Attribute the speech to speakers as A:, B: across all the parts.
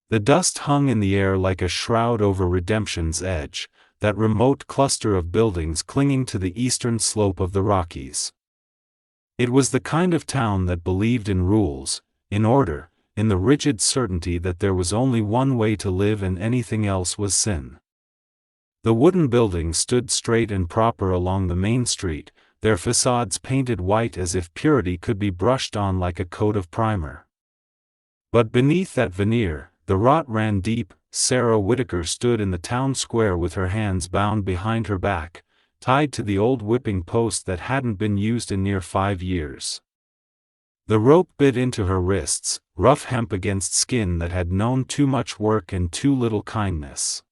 A: The dust hung in the air like a shroud over Redemption's edge, that remote cluster of buildings clinging to the eastern slope of the Rockies. It was the kind of town that believed in rules, in order, in the rigid certainty that there was only one way to live and anything else was sin. The wooden buildings stood straight and proper along the main street, their facades painted white as if purity could be brushed on like a coat of primer. But beneath that veneer, the rot ran deep. Sarah Whitaker stood in the town square with her hands bound behind her back, tied to the old whipping post that hadn't been used in near 5 years. The rope bit into her wrists, rough hemp against skin that had known too much work and too little kindness.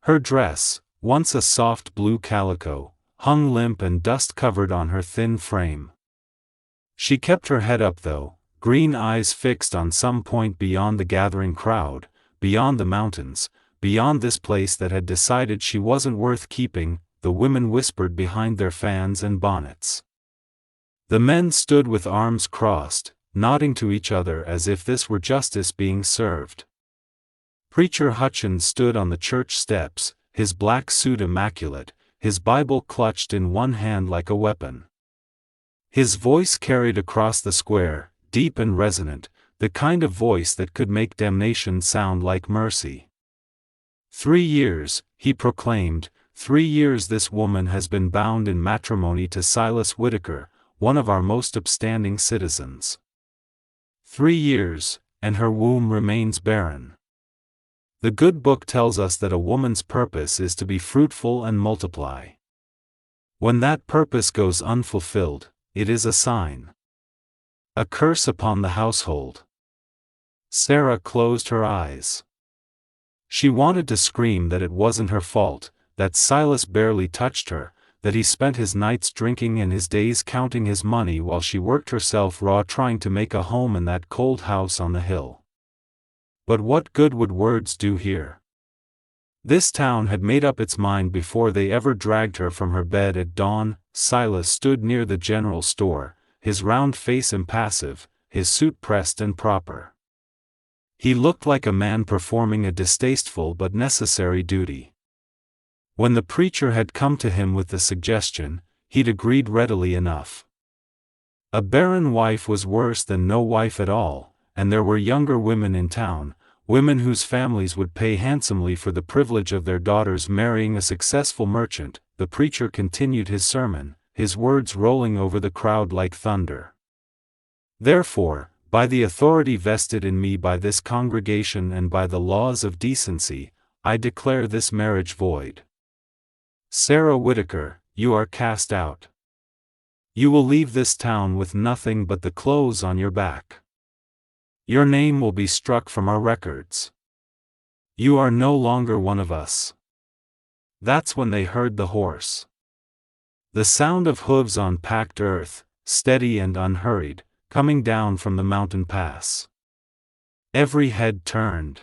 A: Her dress, once a soft blue calico, hung limp and dust-covered on her thin frame. She kept her head up though, green eyes fixed on some point beyond the gathering crowd, beyond the mountains, beyond this place that had decided she wasn't worth keeping, the women whispered behind their fans and bonnets. The men stood with arms crossed, nodding to each other as if this were justice being served. Preacher Hutchins stood on the church steps, his black suit immaculate, his Bible clutched in one hand like a weapon. His voice carried across the square, deep and resonant, the kind of voice that could make damnation sound like mercy. 3 years, he proclaimed, 3 years this woman has been bound in matrimony to Silas Whitaker, one of our most upstanding citizens. 3 years, and her womb remains barren. The good book tells us that a woman's purpose is to be fruitful and multiply. When that purpose goes unfulfilled, it is a sign. A curse upon the household. Sarah closed her eyes. She wanted to scream that it wasn't her fault, that Silas barely touched her, that he spent his nights drinking and his days counting his money while she worked herself raw trying to make a home in that cold house on the hill. But what good would words do here? This town had made up its mind before they ever dragged her from her bed at dawn. Silas stood near the general store, his round face impassive, his suit pressed and proper. He looked like a man performing a distasteful but necessary duty. When the preacher had come to him with the suggestion, he'd agreed readily enough. A barren wife was worse than no wife at all, and there were younger women in town, women whose families would pay handsomely for the privilege of their daughters marrying a successful merchant. The preacher continued his sermon, his words rolling over the crowd like thunder. Therefore, by the authority vested in me by this congregation and by the laws of decency, I declare this marriage void. Sarah Whitaker, you are cast out. You will leave this town with nothing but the clothes on your back. Your name will be struck from our records. You are no longer one of us. That's when they heard the horse. The sound of hooves on packed earth, steady and unhurried, coming down from the mountain pass. Every head turned.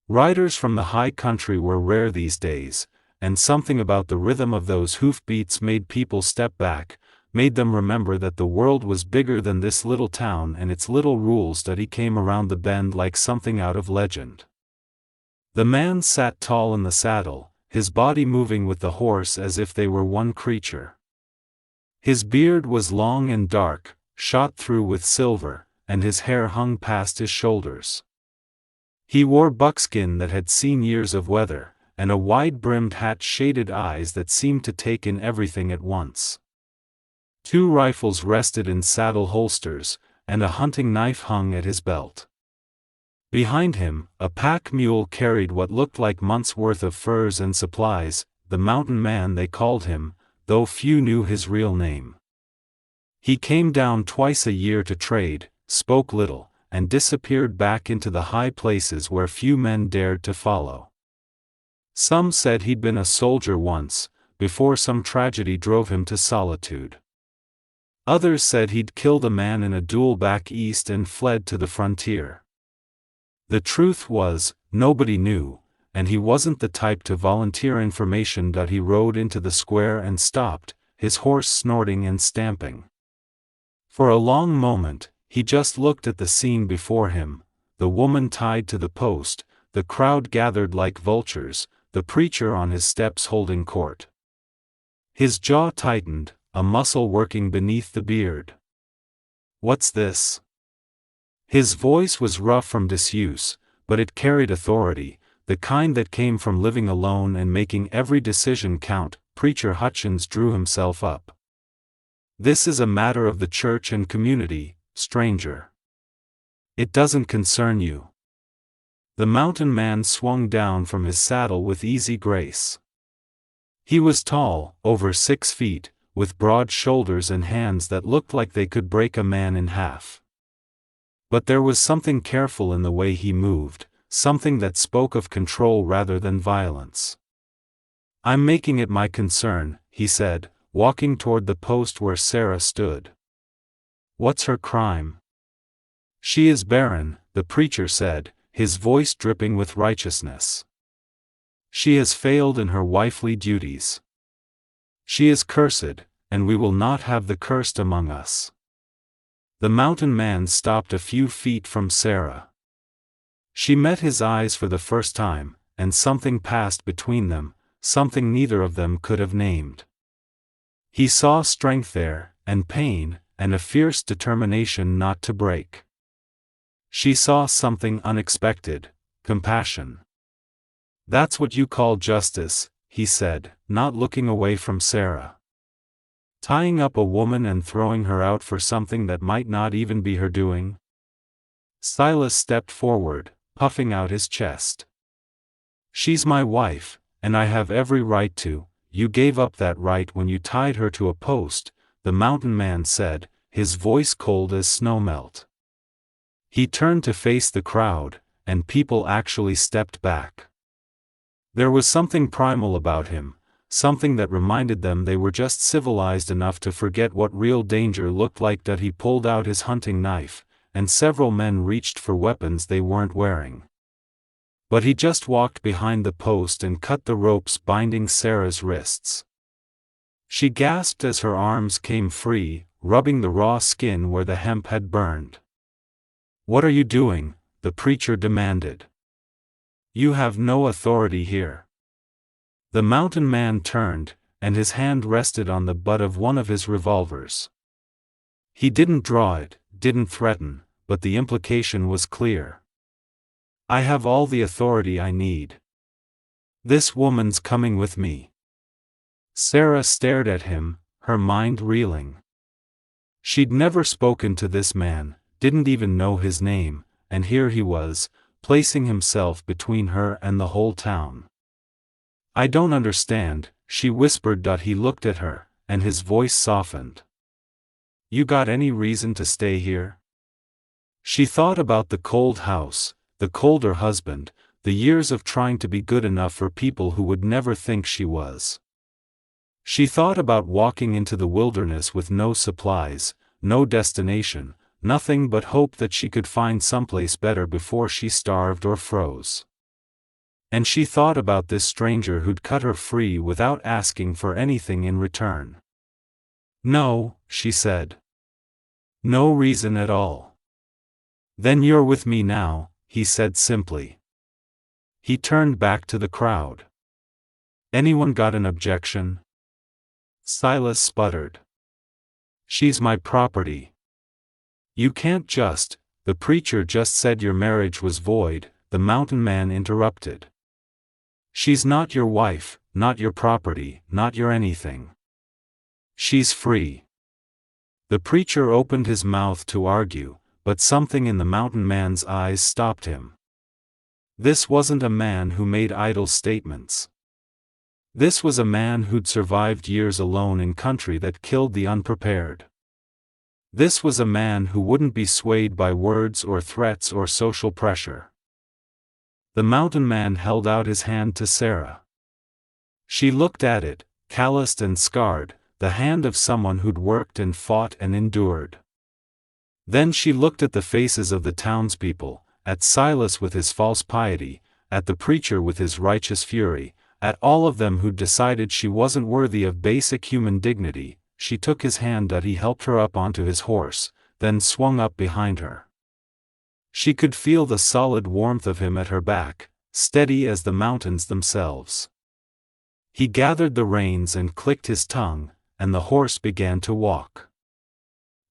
A: Riders from the high country were rare these days, and something about the rhythm of those hoofbeats made people step back, made them remember that the world was bigger than this little town and its little rules. That he came around the bend like something out of legend. The man sat tall in the saddle, his body moving with the horse as if they were one creature. His beard was long and dark, shot through with silver, and his hair hung past his shoulders. He wore buckskin that had seen years of weather, and a wide-brimmed hat shaded eyes that seemed to take in everything at once. 2 rifles rested in saddle holsters, and a hunting knife hung at his belt. Behind him, a pack mule carried what looked like months' worth of furs and supplies, the mountain man they called him, though few knew his real name. He came down twice a year to trade, spoke little, and disappeared back into the high places where few men dared to follow. Some said he'd been a soldier once, before some tragedy drove him to solitude. Others said he'd killed a man in a duel back east and fled to the frontier. The truth was, nobody knew, and he wasn't the type to volunteer information. He rode into the square and stopped, his horse snorting and stamping. For a long moment, he just looked at the scene before him, the woman tied to the post, the crowd gathered like vultures, the preacher on his steps holding court. His jaw tightened, a muscle working beneath the beard. "What's this?" His voice was rough from disuse, but it carried authority, the kind that came from living alone and making every decision count. Preacher Hutchins drew himself up. "This is a matter of the church and community, stranger. It doesn't concern you." The mountain man swung down from his saddle with easy grace. He was tall, over 6 feet, with broad shoulders and hands that looked like they could break a man in half. But there was something careful in the way he moved, something that spoke of control rather than violence. "I'm making it my concern," he said, walking toward the post where Sarah stood. "What's her crime?" "She is barren," the preacher said, his voice dripping with righteousness. "She has failed in her wifely duties. She is cursed, and we will not have the cursed among us." The mountain man stopped a few feet from Sarah. She met his eyes for the first time, and something passed between them, something neither of them could have named. He saw strength there, and pain, and a fierce determination not to break. She saw something unexpected, compassion. "That's what you call justice," he said, not looking away from Sarah. "Tying up a woman and throwing her out for something that might not even be her doing?" Silas stepped forward, puffing out his chest. "She's my wife, and I have every right to." "You gave up that right when you tied her to a post," the mountain man said, his voice cold as snowmelt. He turned to face the crowd, and people actually stepped back. There was something primal about him, something that reminded them they were just civilized enough to forget what real danger looked like. That he pulled out his hunting knife, and several men reached for weapons they weren't wearing. But he just walked behind the post and cut the ropes binding Sarah's wrists. She gasped as her arms came free, rubbing the raw skin where the hemp had burned. "What are you doing?" the preacher demanded. "You have no authority here." The mountain man turned, and his hand rested on the butt of one of his revolvers. He didn't draw it, didn't threaten, but the implication was clear. "I have all the authority I need. This woman's coming with me." Sarah stared at him, her mind reeling. She'd never spoken to this man, didn't even know his name, and here he was, placing himself between her and the whole town. "I don't understand," she whispered. He looked at her, and his voice softened. "You got any reason to stay here?" She thought about the cold house, the colder husband, the years of trying to be good enough for people who would never think she was. She thought about walking into the wilderness with no supplies, no destination, nothing but hope that she could find someplace better before she starved or froze. And she thought about this stranger who'd cut her free without asking for anything in return. "No," she said. "No reason at all." "Then you're with me now," he said simply. He turned back to the crowd. "Anyone got an objection?" Silas sputtered. "She's my property." "You can't just," the preacher just said your marriage was void, the mountain man interrupted. "She's not your wife, not your property, not your anything. She's free." The preacher opened his mouth to argue, but something in the mountain man's eyes stopped him. This wasn't a man who made idle statements. This was a man who'd survived years alone in country that killed the unprepared. This was a man who wouldn't be swayed by words or threats or social pressure. The mountain man held out his hand to Sarah. She looked at it, calloused and scarred, the hand of someone who'd worked and fought and endured. Then she looked at the faces of the townspeople, at Silas with his false piety, at the preacher with his righteous fury, at all of them who'd decided she wasn't worthy of basic human dignity. She took his hand. He helped her up onto his horse, then swung up behind her. She could feel the solid warmth of him at her back, steady as the mountains themselves. He gathered the reins and clicked his tongue, and the horse began to walk.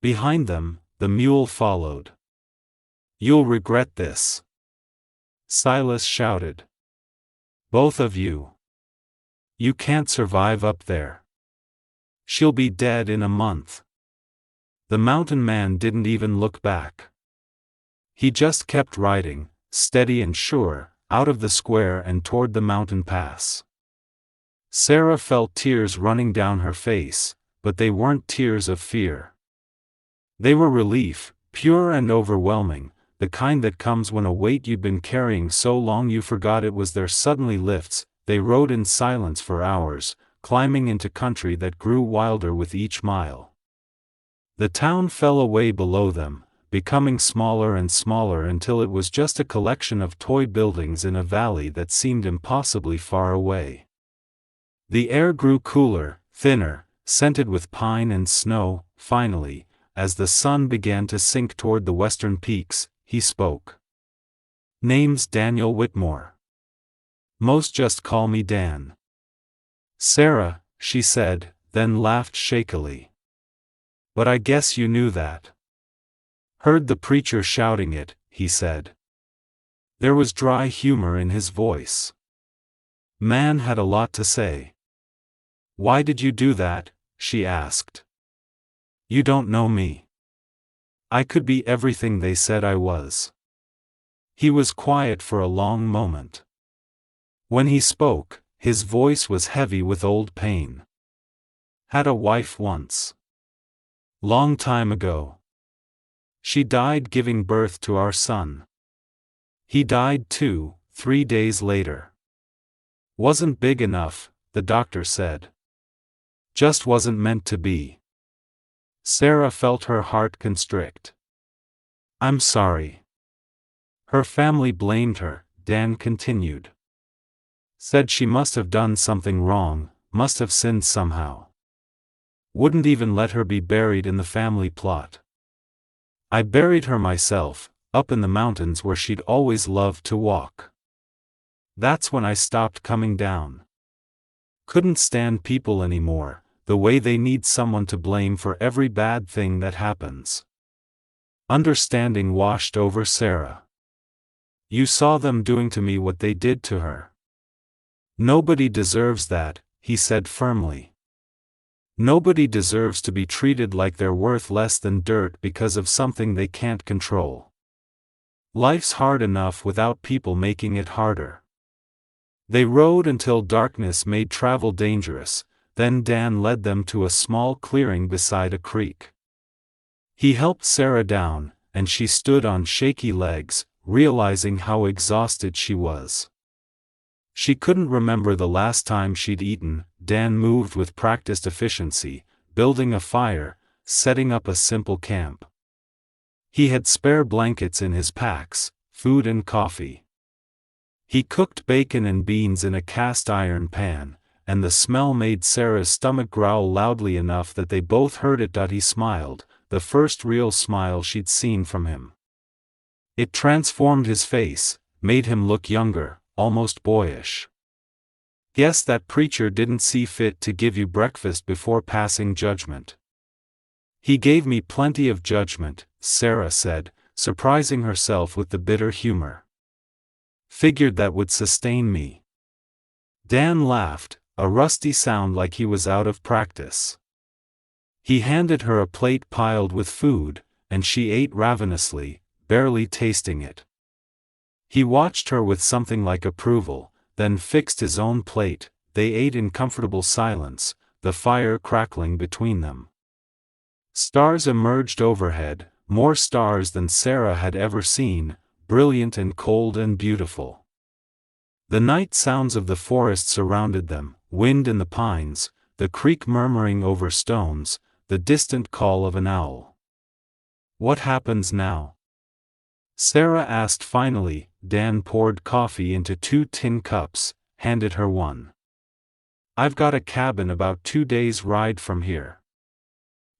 A: Behind them, the mule followed. "You'll regret this," Silas shouted. "Both of you. You can't survive up there. She'll be dead in a month." The mountain man didn't even look back. He just kept riding, steady and sure, out of the square and toward the mountain pass. Sarah felt tears running down her face, but they weren't tears of fear. They were relief, pure and overwhelming, the kind that comes when a weight you'd been carrying so long you forgot it was there suddenly lifts. They rode in silence for hours, climbing into country that grew wilder with each mile. The town fell away below them, becoming smaller and smaller until it was just a collection of toy buildings in a valley that seemed impossibly far away. The air grew cooler, thinner, scented with pine and snow. Finally, as the sun began to sink toward the western peaks, he spoke. "Name's Daniel Whitmore. Most just call me Dan." "Sarah," she said, then laughed shakily. "But I guess you knew that." "Heard the preacher shouting it," he said. There was dry humor in his voice. Man had a lot to say. "Why did you do that?" she asked. "You don't know me. I could be everything they said I was." He was quiet for a long moment. When he spoke, his voice was heavy with old pain. "Had a wife once. Long time ago. She died giving birth to our son. He died too, 3 days later. Wasn't big enough, the doctor said. Just wasn't meant to be." Sarah felt her heart constrict. "I'm sorry." Her family blamed her, Dan continued. "Said she must have done something wrong, must have sinned somehow. Wouldn't even let her be buried in the family plot. I buried her myself, up in the mountains where she'd always loved to walk. That's when I stopped coming down. Couldn't stand people anymore, the way they need someone to blame for every bad thing that happens." Understanding washed over Sarah. "You saw them doing to me what they did to her. Nobody deserves that," he said firmly. "Nobody deserves to be treated like they're worth less than dirt because of something they can't control. Life's hard enough without people making it harder." They rode until darkness made travel dangerous, then Dan led them to a small clearing beside a creek. He helped Sarah down, and she stood on shaky legs, realizing how exhausted she was. She couldn't remember the last time she'd eaten. Dan moved with practiced efficiency, building a fire, setting up a simple camp. He had spare blankets in his packs, food and coffee. He cooked bacon and beans in a cast iron pan, and the smell made Sarah's stomach growl loudly enough that they both heard it. He smiled, the first real smile she'd seen from him. It transformed his face, made him look younger, almost boyish. "Guess that preacher didn't see fit to give you breakfast before passing judgment." "He gave me plenty of judgment," Sarah said, surprising herself with the bitter humor. "Figured that would sustain me." Dan laughed, a rusty sound like he was out of practice. He handed her a plate piled with food, and she ate ravenously, barely tasting it. He watched her with something like approval, then fixed his own plate. They ate in comfortable silence, the fire crackling between them. Stars emerged overhead, more stars than Sarah had ever seen, brilliant and cold and beautiful. The night sounds of the forest surrounded them, wind in the pines, the creek murmuring over stones, the distant call of an owl. "What happens now?" Sarah asked finally. Dan poured coffee into 2 tin cups, handed her one. "I've got a cabin about 2 days' ride from here.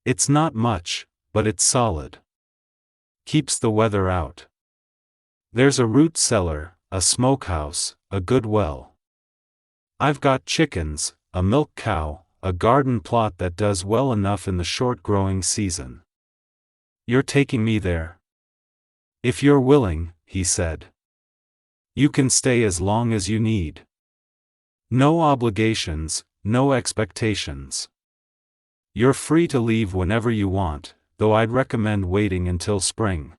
A: It's not much, but it's solid. Keeps the weather out. There's a root cellar, a smokehouse, a good well. I've got chickens, a milk cow, a garden plot that does well enough in the short growing season. You're taking me there? If you're willing, he said. You can stay as long as you need. No obligations, no expectations. You're free to leave whenever you want, though I'd recommend waiting until spring.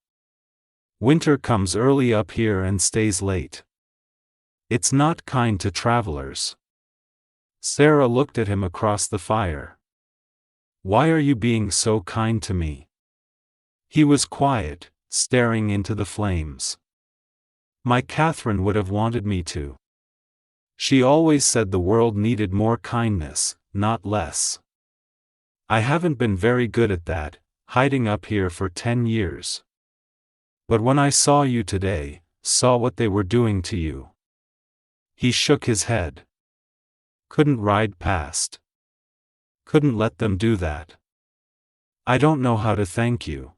A: Winter comes early up here and stays late. It's not kind to travelers. Sarah looked at him across the fire. Why are you being so kind to me? He was quiet, staring into the flames. My Catherine would have wanted me to. She always said the world needed more kindness, not less. I haven't been very good at that, hiding up here for 10 years. But when I saw you today, saw what they were doing to you. He shook his head. Couldn't ride past. Couldn't let them do that. I don't know how to thank you.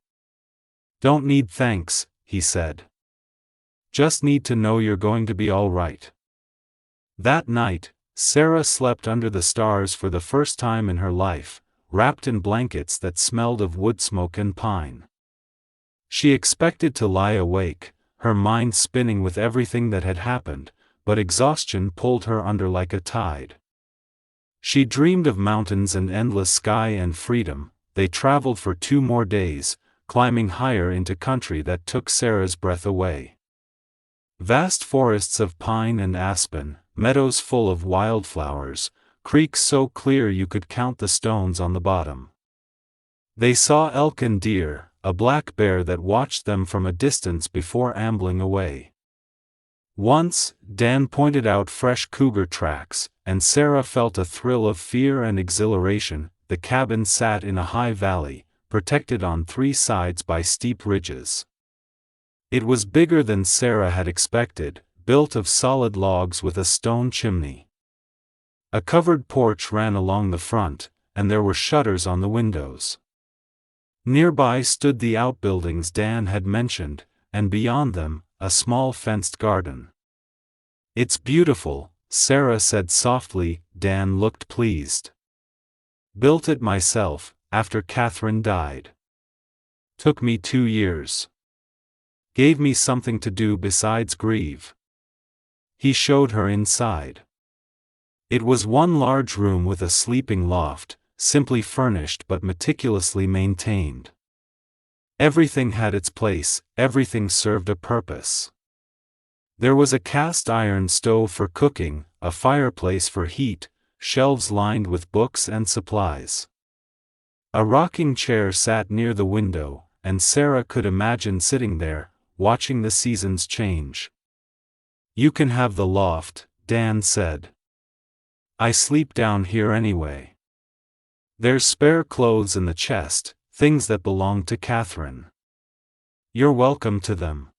A: Don't need thanks, he said. Just need to know you're going to be all right. That night, Sarah slept under the stars for the first time in her life, wrapped in blankets that smelled of wood smoke and pine. She expected to lie awake, her mind spinning with everything that had happened, but exhaustion pulled her under like a tide. She dreamed of mountains and endless sky and freedom. They traveled for 2 more days, climbing higher into country that took Sarah's breath away. Vast forests of pine and aspen, meadows full of wildflowers, creeks so clear you could count the stones on the bottom. They saw elk and deer, a black bear that watched them from a distance before ambling away. Once, Dan pointed out fresh cougar tracks, and Sarah felt a thrill of fear and exhilaration. The cabin sat in a high valley, protected on 3 sides by steep ridges. It was bigger than Sarah had expected, built of solid logs with a stone chimney. A covered porch ran along the front, and there were shutters on the windows. Nearby stood the outbuildings Dan had mentioned, and beyond them, a small fenced garden. It's beautiful, Sarah said softly. Dan looked pleased. Built it myself, after Catherine died. Took me 2 years. Gave me something to do besides grieve. He showed her inside. It was one large room with a sleeping loft, simply furnished but meticulously maintained. Everything had its place, everything served a purpose. There was a cast iron stove for cooking, a fireplace for heat, shelves lined with books and supplies. A rocking chair sat near the window, and Sarah could imagine sitting there, watching the seasons change. You can have the loft, Dan said. I sleep down here anyway. There's spare clothes in the chest, things that belonged to Catherine. You're welcome to them.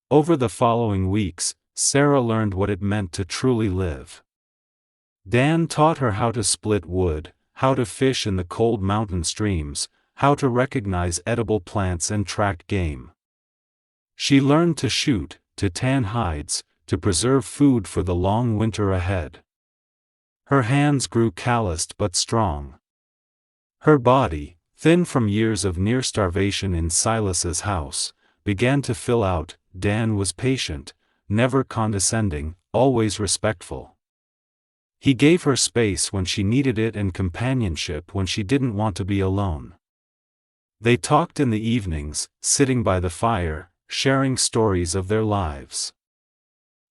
A: Over the following weeks, Sarah learned what it meant to truly live. Dan taught her how to split wood, how to fish in the cold mountain streams, how to recognize edible plants and track game. She learned to shoot, to tan hides, to preserve food for the long winter ahead. Her hands grew calloused but strong. Her body, thin from years of near starvation in Silas's house, began to fill out. Dan was patient, never condescending, always respectful. He gave her space when she needed it and companionship when she didn't want to be alone. They talked in the evenings, sitting by the fire, sharing stories of their lives.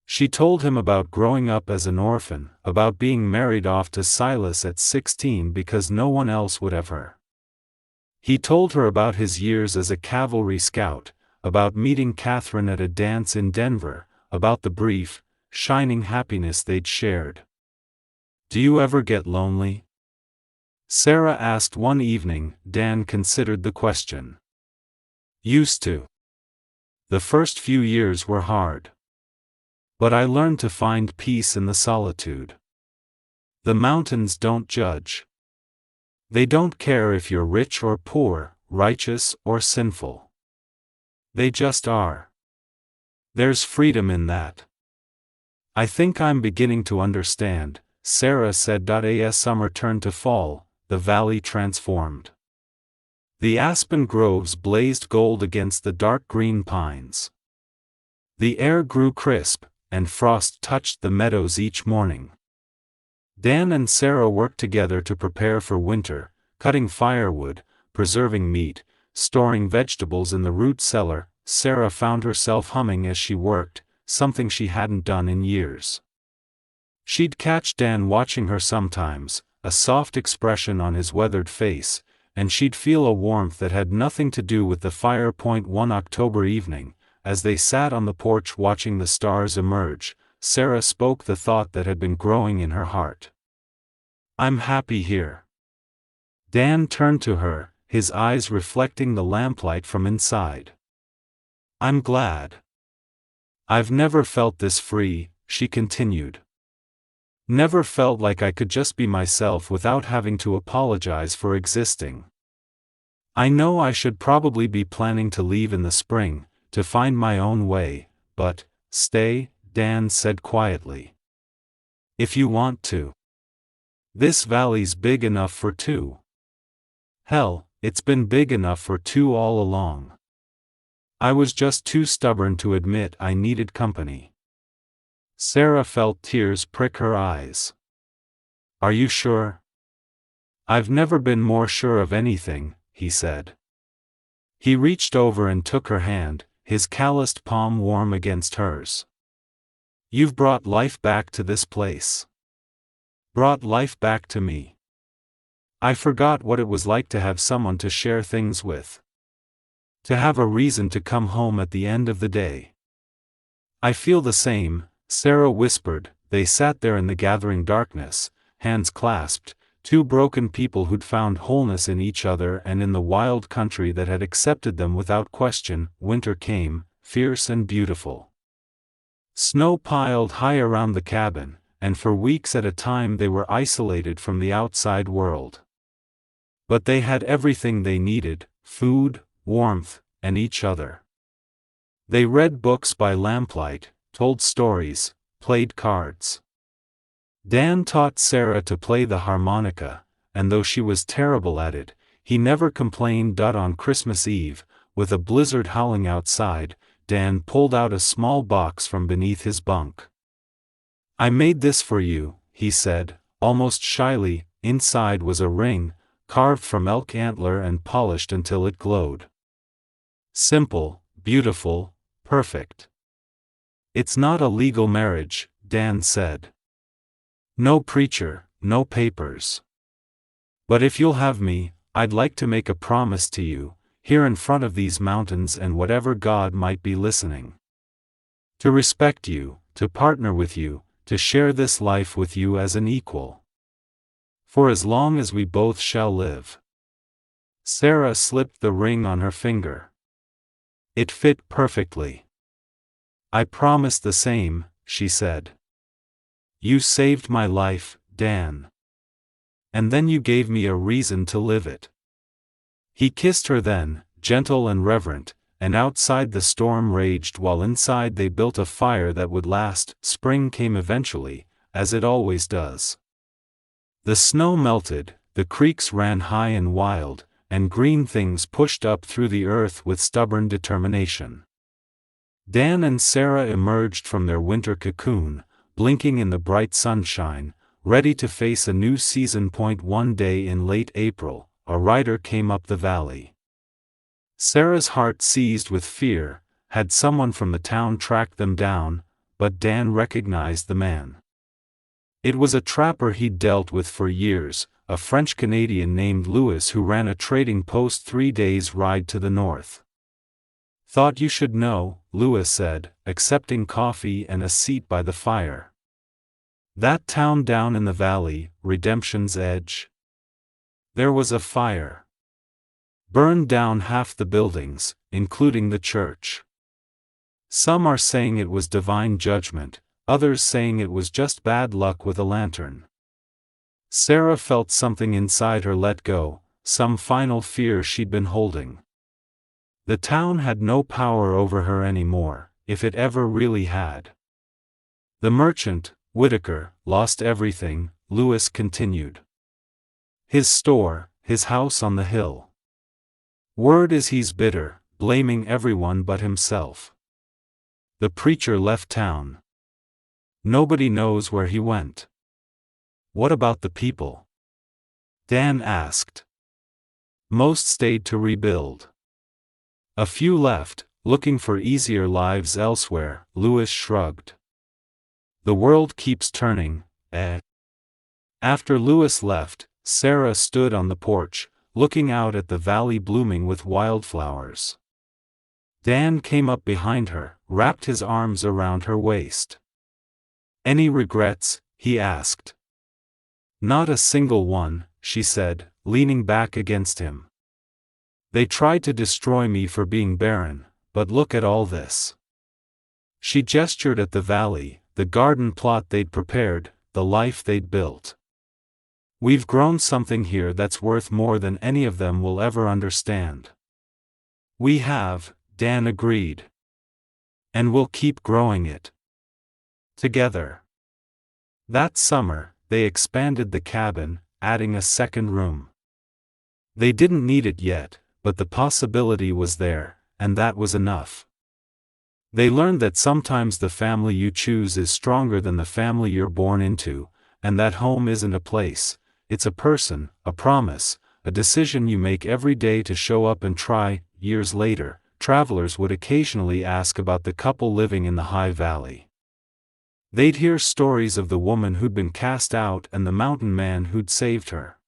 A: She told him about growing up as an orphan, about being married off to Silas at 16 because no one else would have her. He told her about his years as a cavalry scout, about meeting Catherine at a dance in Denver, about the brief, shining happiness they'd shared. Do you ever get lonely? Sarah asked one evening. Dan considered the question. Used to. The first few years were hard. But I learned to find peace in the solitude. The mountains don't judge. They don't care if you're rich or poor, righteous or sinful. They just are. There's freedom in that. I think I'm beginning to understand, Sarah said. As summer turned to fall, the valley transformed. The aspen groves blazed gold against the dark green pines. The air grew crisp, and frost touched the meadows each morning. Dan and Sarah worked together to prepare for winter, cutting firewood, preserving meat, storing vegetables in the root cellar. Sarah found herself humming as she worked, something she hadn't done in years. She'd catch Dan watching her sometimes, a soft expression on his weathered face, and she'd feel a warmth that had nothing to do with the fire. One October evening, as they sat on the porch watching the stars emerge, Sarah spoke the thought that had been growing in her heart. I'm happy here. Dan turned to her, his eyes reflecting the lamplight from inside. I'm glad. I've never felt this free, she continued. Never felt like I could just be myself without having to apologize for existing. I know I should probably be planning to leave in the spring, to find my own way, but, stay, Dan said quietly. If you want to. This valley's big enough for two. Hell, it's been big enough for two all along. I was just too stubborn to admit I needed company. Sarah felt tears prick her eyes. Are you sure? I've never been more sure of anything, he said. He reached over and took her hand, his calloused palm warm against hers. You've brought life back to this place. Brought life back to me. I forgot what it was like to have someone to share things with. To have a reason to come home at the end of the day. I feel the same, Sarah whispered. They sat there in the gathering darkness, hands clasped, two broken people who'd found wholeness in each other and in the wild country that had accepted them without question. Winter came, fierce and beautiful. Snow piled high around the cabin, and for weeks at a time they were isolated from the outside world. But they had everything they needed: food, warmth, and each other. They read books by lamplight, told stories, played cards. Dan taught Sarah to play the harmonica, and though she was terrible at it, he never complained. On Christmas Eve, with a blizzard howling outside, Dan pulled out a small box from beneath his bunk. I made this for you, he said, almost shyly. Inside was a ring, carved from elk antler and polished until it glowed. Simple, beautiful, perfect. It's not a legal marriage, Dan said. No preacher, no papers. But if you'll have me, I'd like to make a promise to you, here in front of these mountains and whatever God might be listening. To respect you, to partner with you, to share this life with you as an equal. For as long as we both shall live. Sarah slipped the ring on her finger. It fit perfectly. I promise the same, she said. You saved my life, Dan. And then you gave me a reason to live it. He kissed her then, gentle and reverent, and outside the storm raged while inside they built a fire that would last. Spring came eventually, as it always does. The snow melted, the creeks ran high and wild, and green things pushed up through the earth with stubborn determination. Dan and Sarah emerged from their winter cocoon, blinking in the bright sunshine, ready to face a new season. One day in late April, a rider came up the valley. Sarah's heart seized with fear. Had someone from the town tracked them down? But Dan recognized the man. It was a trapper he'd dealt with for years, a French-Canadian named Louis who ran a trading post 3 days' ride to the north. Thought you should know, Louis said, accepting coffee and a seat by the fire. That town down in the valley, Redemption's Edge. There was a fire. Burned down half the buildings, including the church. Some are saying it was divine judgment, others saying it was just bad luck with a lantern. Sarah felt something inside her let go, some final fear she'd been holding. The town had no power over her anymore, if it ever really had. The merchant, Whitaker, lost everything, Lewis continued. His store, his house on the hill. Word is he's bitter, blaming everyone but himself. The preacher left town. Nobody knows where he went. What about the people? Dan asked. Most stayed to rebuild. A few left, looking for easier lives elsewhere, Lewis shrugged. The world keeps turning, eh? After Lewis left, Sarah stood on the porch, looking out at the valley blooming with wildflowers. Dan came up behind her, wrapped his arms around her waist. Any regrets? He asked. Not a single one, she said, leaning back against him. They tried to destroy me for being barren, but look at all this. She gestured at the valley, the garden plot they'd prepared, the life they'd built. We've grown something here that's worth more than any of them will ever understand. We have, Dan agreed. And we'll keep growing it. Together. That summer, they expanded the cabin, adding a second room. They didn't need it yet, but the possibility was there, and that was enough. They learned that sometimes the family you choose is stronger than the family you're born into, and that home isn't a place, it's a person, a promise, a decision you make every day to show up and try. Years later, travelers would occasionally ask about the couple living in the high valley. They'd hear stories of the woman who'd been cast out and the mountain man who'd saved her.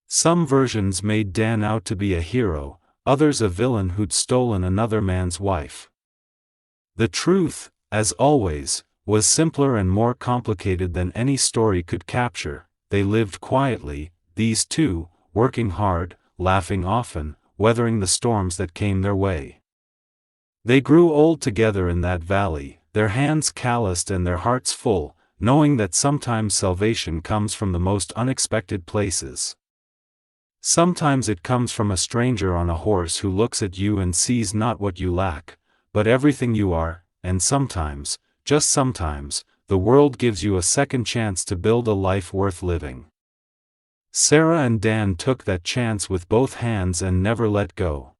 A: Some versions made Dan out to be a hero, others a villain who'd stolen another man's wife. The truth, as always, was simpler and more complicated than any story could capture. They lived quietly, these two, working hard, laughing often, weathering the storms that came their way. They grew old together in that valley, their hands calloused and their hearts full, knowing that sometimes salvation comes from the most unexpected places. Sometimes it comes from a stranger on a horse who looks at you and sees not what you lack, but everything you are, and sometimes, just sometimes, the world gives you a second chance to build a life worth living. Sarah and Dan took that chance with both hands and never let go.